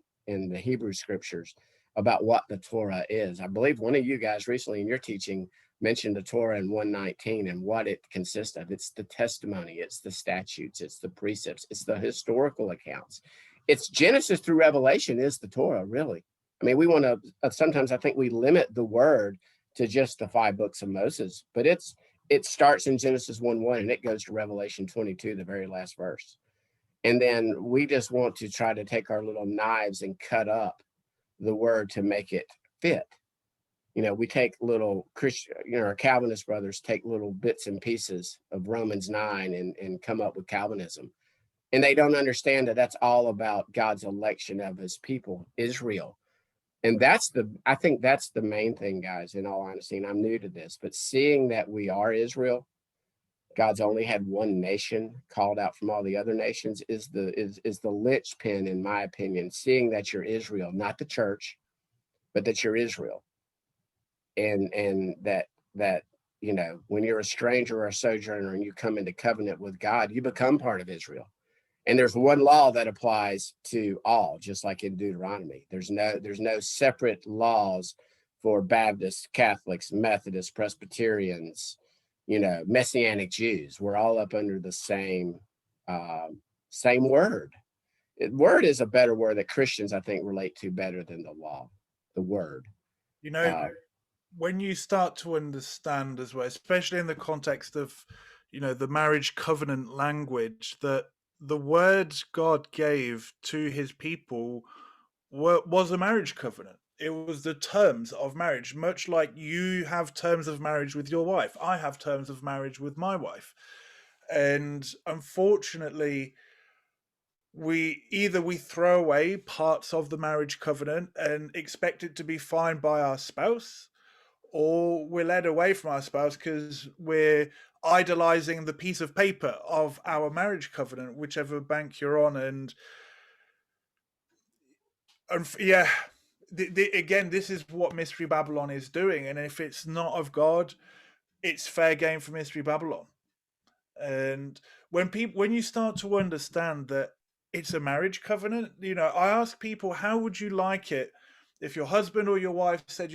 the Hebrew scriptures about what the Torah is. I believe one of you guys recently in your teaching mentioned the Torah in 119 and what it consists of. It's the testimony, it's the statutes, it's the precepts, it's the historical accounts. It's Genesis through Revelation is the Torah, really. I mean, we want to, sometimes I think we limit the word to just the 5 books of Moses, but it starts in Genesis 1:1 and it goes to Revelation 22, the very last verse. And then we just want to try to take our little knives and cut up the word to make it fit. You know, we take little Christian, our Calvinist brothers take little bits and pieces of Romans 9 and come up with Calvinism. And they don't understand that that's all about God's election of his people, Israel. And I think that's the main thing, guys, in all honesty. And I'm new to this, but seeing that we are Israel, God's only had one nation called out from all the other nations is the linchpin, in my opinion, seeing that you're Israel, not the church, but that you're Israel. And that, when you're a stranger or a sojourner and you come into covenant with God, you become part of Israel. And there's one law that applies to all, just like in Deuteronomy. There's no separate laws for Baptists, Catholics, Methodists, Presbyterians, Messianic Jews. We're all up under the same word. Word is a better word that Christians, I think, relate to better than the law, the word. When you start to understand as well, especially in the context of, the marriage covenant language, that the words God gave to his people was a marriage covenant. It was the terms of marriage, much like you have terms of marriage with your wife. I have terms of marriage with my wife. And unfortunately, we throw away parts of the marriage covenant and expect it to be fine by our spouse, or we're led away from our spouse because we're idolizing the piece of paper of our marriage covenant, whichever bank you're on. And yeah, again, this is what Mystery Babylon is doing. And if it's not of God, it's fair game for Mystery Babylon. And when you start to understand that it's a marriage covenant, I ask people, how would you like it if your husband or your wife said,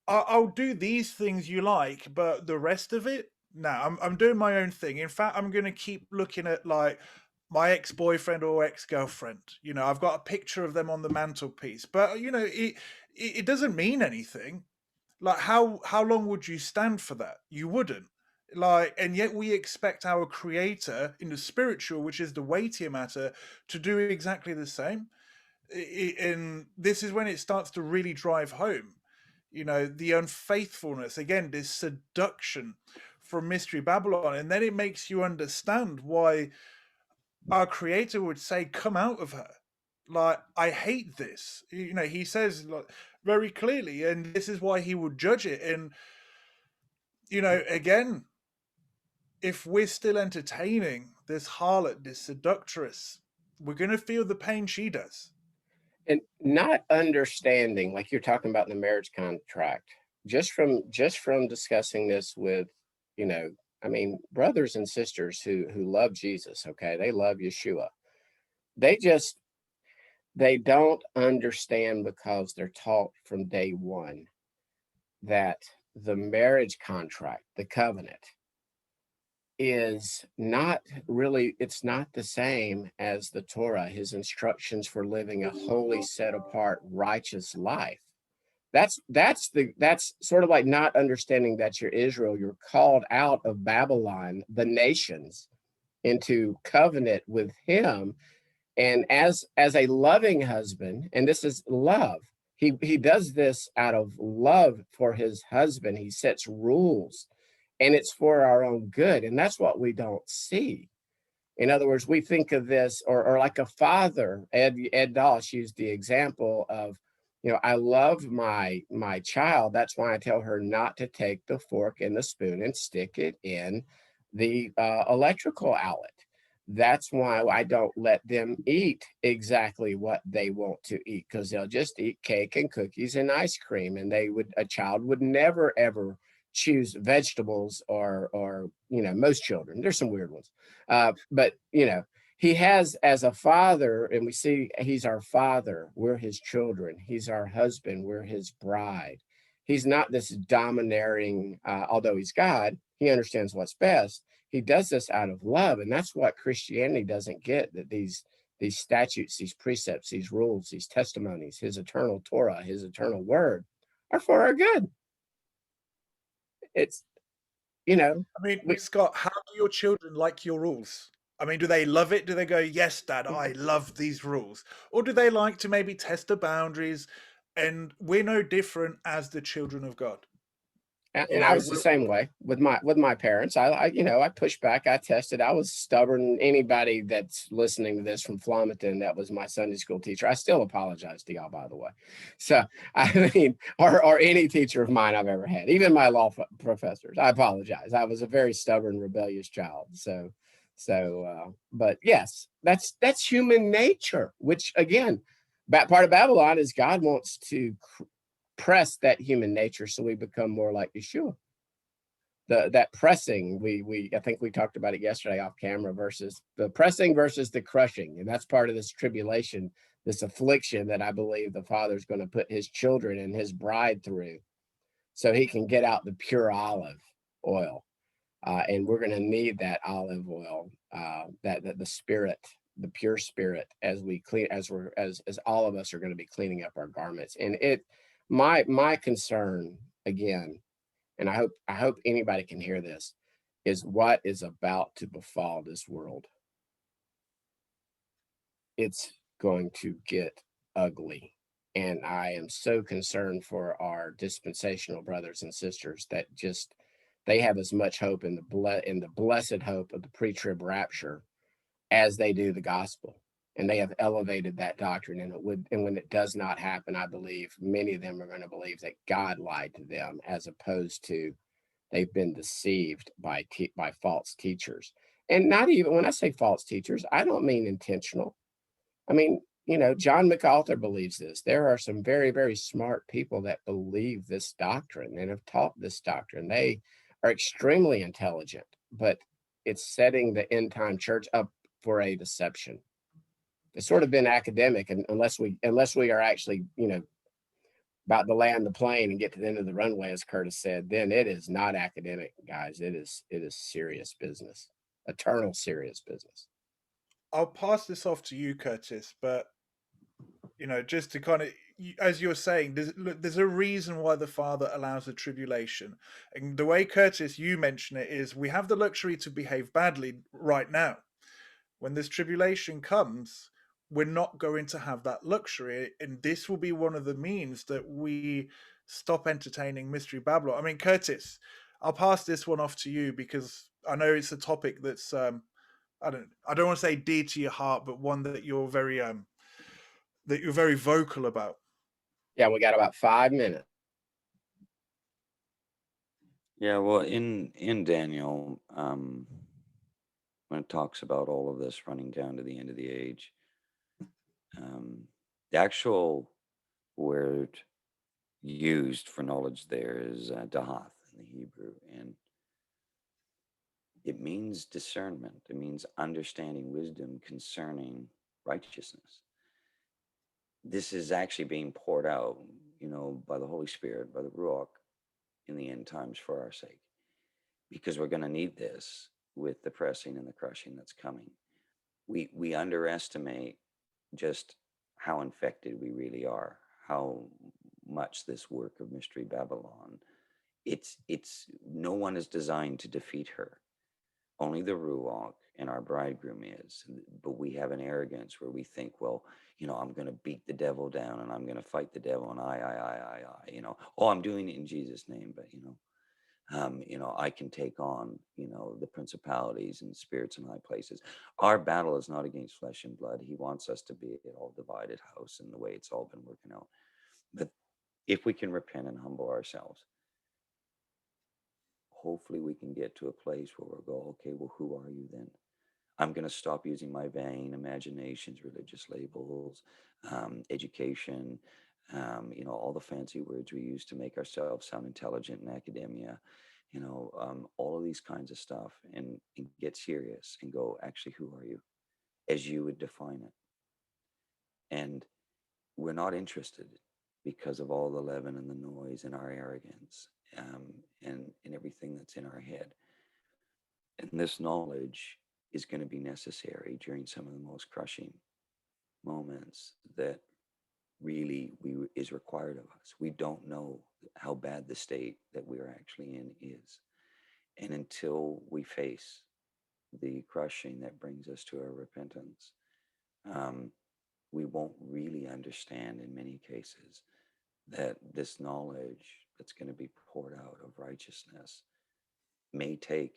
I'll do these things you like, but the rest of it, no, I'm doing my own thing. In fact, I'm going to keep looking at like my ex-boyfriend or ex-girlfriend. I've got a picture of them on the mantelpiece, but it doesn't mean anything. Like how long would you stand for that? You wouldn't. And yet we expect our creator in the spiritual, which is the weightier matter, to do exactly the same. And this is when it starts to really drive home. The unfaithfulness, again, this seduction from Mystery Babylon. And then it makes you understand why our creator would say, come out of her. Like, I hate this. He says very clearly, and this is why he would judge it. And, again, if we're still entertaining this harlot, this seductress, we're going to feel the pain she does. And not understanding, like you're talking about in the marriage contract, just from discussing this with, brothers and sisters who love Jesus, okay, they love Yeshua. They don't understand, because they're taught from day one that the marriage contract, the covenant, is not really, it's not the same as the Torah, his instructions for living a holy, set apart, righteous life. That's sort of like not understanding that you're Israel. You're called out of Babylon, the nations, into covenant with him. And as a loving husband, and this is love, he does this out of love for his husband. He sets rules, and it's for our own good. And that's what we don't see. In other words, we think of this, or like a father. Ed Doss used the example of, I love my child. That's why I tell her not to take the fork and the spoon and stick it in the electrical outlet. That's why I don't let them eat exactly what they want to eat, because they'll just eat cake and cookies and ice cream. And a child would never, ever choose vegetables or, most children. There's some weird ones. But, he has, as a father, and we see he's our father, we're his children. He's our husband, we're his bride. He's not this domineering, although he's God, he understands what's best. He does this out of love, and that's what Christianity doesn't get, that these statutes, these precepts, these rules, these testimonies, his eternal Torah, his eternal word, are for our good. It's, I mean, Scott, how do your children like your rules? I mean, do they love it? Do they go, yes, Dad, I love these rules? Or do they like to maybe test the boundaries? And we're no different as the children of God. and I was the same way with my parents. I pushed back, I tested, I was stubborn. Anybody that's listening to this from Flomaton, that was my Sunday school teacher, I still apologize to y'all, by the way. So I mean, or any teacher of mine I've ever had, even my law professors, I apologize. I was a very stubborn, rebellious child. But yes, that's human nature, which again, part of Babylon is God wants to press that human nature so we become more like Yeshua. That pressing, I think we talked about it yesterday off camera, versus the pressing versus the crushing. And that's part of this tribulation, this affliction that I believe the Father's going to put his children and his bride through, so he can get out the pure olive oil. And we're going to need that olive oil, that the spirit, the pure spirit, as we clean, as all of us are going to be cleaning up our garments. And my concern, again, and I hope anybody can hear this, is what is about to befall this world. It's going to get ugly. And I am so concerned for our dispensational brothers and sisters that they have as much hope in the blessed hope of the pre-trib rapture as they do the gospel. And they have elevated that doctrine, and when it does not happen, I believe many of them are going to believe that God lied to them, as opposed to they've been deceived by false teachers. And not even, when I say false teachers, I don't mean intentional. I mean, John MacArthur believes this. There are some very, very smart people that believe this doctrine and have taught this doctrine. They are extremely intelligent, but it's setting the end time church up for a deception. It's sort of been academic, and unless we are actually, about to land the plane and get to the end of the runway, as Curtis said, then it is not academic, guys. It is serious business, eternal serious business. I'll pass this off to you, Curtis, but just to kind of, as you're saying, there's a reason why the Father allows the tribulation. And the way, Curtis, you mention it, is we have the luxury to behave badly right now. When this tribulation comes, we're not going to have that luxury, and this will be one of the means that we stop entertaining Mystery Babylon. I mean, Curtis, I'll pass this one off to you, because I know it's a topic that's I don't want to say dear to your heart, but one that you're very vocal about. Yeah, we got about 5 minutes. Yeah, well, in Daniel, when it talks about all of this running down to the end of the age, the actual word used for knowledge there is dahath in the Hebrew, and it means discernment. It means understanding, wisdom concerning righteousness. This is actually being poured out, by the Holy Spirit, by the Ruach, in the end times for our sake, because we're going to need this with the pressing and the crushing that's coming. We underestimate just how infected we really are, how much this work of Mystery Babylon, it's no one is designed to defeat her. Only the Ruach and our bridegroom is. But we have an arrogance where we think, well, I'm going to beat the devil down, and I'm going to fight the devil, and I, I'm doing it in Jesus' name, but I can take on, the principalities and spirits in high places. Our battle is not against flesh and blood. He wants us to be an all divided house in the way it's all been working out. But if we can repent and humble ourselves, hopefully we can get to a place where we'll go, okay, well, who are you then? I'm going to stop using my vain imaginations, religious labels, education, all the fancy words we use to make ourselves sound intelligent in academia, all of these kinds of stuff, and get serious and go, actually, who are you as you would define it? And we're not interested because of all the leaven and the noise and our arrogance, and everything that's in our head. And this knowledge is going to be necessary during some of the most crushing moments that really is required of us. We don't know how bad the state that we're actually in is. And until we face the crushing that brings us to our repentance, we won't really understand in many cases that this knowledge that's going to be poured out of righteousness may take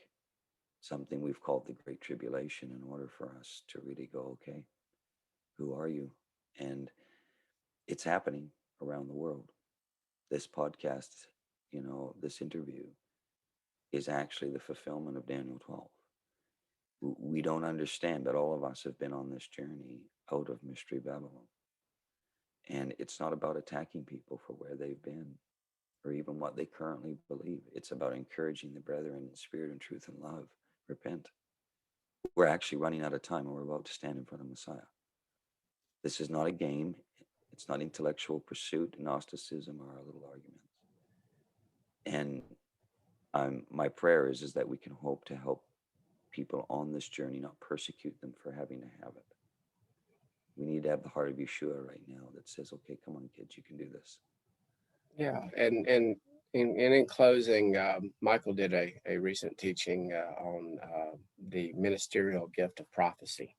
something we've called the Great Tribulation in order for us to really go, okay, who are you? And it's happening around the world. This podcast, this interview is actually the fulfillment of Daniel 12. We don't understand, but all of us have been on this journey out of Mystery Babylon. And it's not about attacking people for where they've been or even what they currently believe. It's about encouraging the brethren in spirit and truth and love. Repent. We're actually running out of time, and we're about to stand in front of Messiah. This is not a game. It's not intellectual pursuit, Gnosticism, or our little arguments. And my prayer is that we can hope to help people on this journey, not persecute them for having to have it. We need to have the heart of Yeshua right now that says, okay, come on, kids, you can do this. Yeah, and in closing, Michael did a recent teaching on the ministerial gift of prophecy,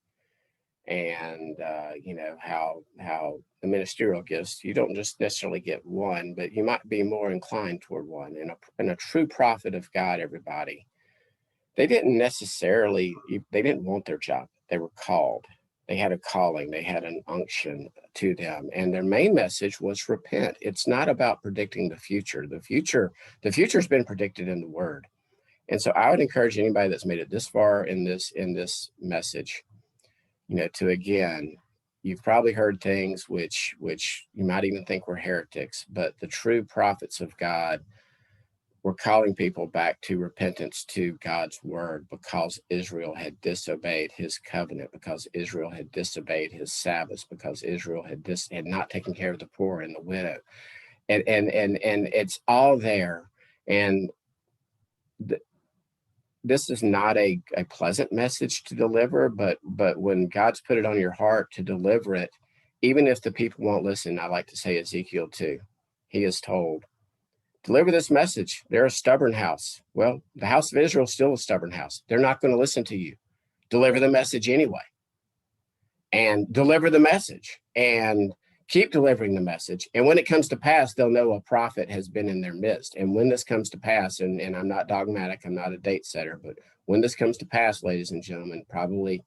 and how the ministerial gifts, you don't just necessarily get one, but you might be more inclined toward one. And a true prophet of God, everybody, they didn't want their job. They were called. They had a calling. They had an unction to them. And their main message was repent. It's not about predicting the future. The future's been predicted in the word. And so I would encourage anybody that's made it this far in this message, to, again, you've probably heard things which you might even think were heretics, but the true prophets of God were calling people back to repentance, to God's word, because Israel had disobeyed his covenant, because Israel had disobeyed his Sabbaths, because Israel had not taken care of the poor and the widow. And it's all there. And this is not a pleasant message to deliver, but when God's put it on your heart to deliver it, even if the people won't listen, I like to say Ezekiel 2, he is told, deliver this message. They're a stubborn house. Well, the house of Israel is still a stubborn house. They're not going to listen to you. Deliver the message anyway. And deliver the message. And keep delivering the message. And when it comes to pass, they'll know a prophet has been in their midst. And when this comes to pass, and I'm not dogmatic, I'm not a date setter, but when this comes to pass, ladies and gentlemen, probably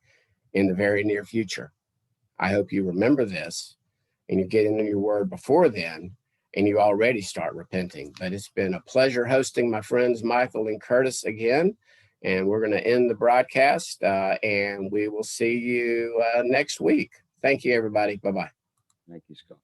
in the very near future, I hope you remember this and you get into your word before then, and you already start repenting. But it's been a pleasure hosting my friends Michael and Curtis again. And we're going to end the broadcast, and we will see you next week. Thank you, everybody. Bye-bye. Thank you, Scott.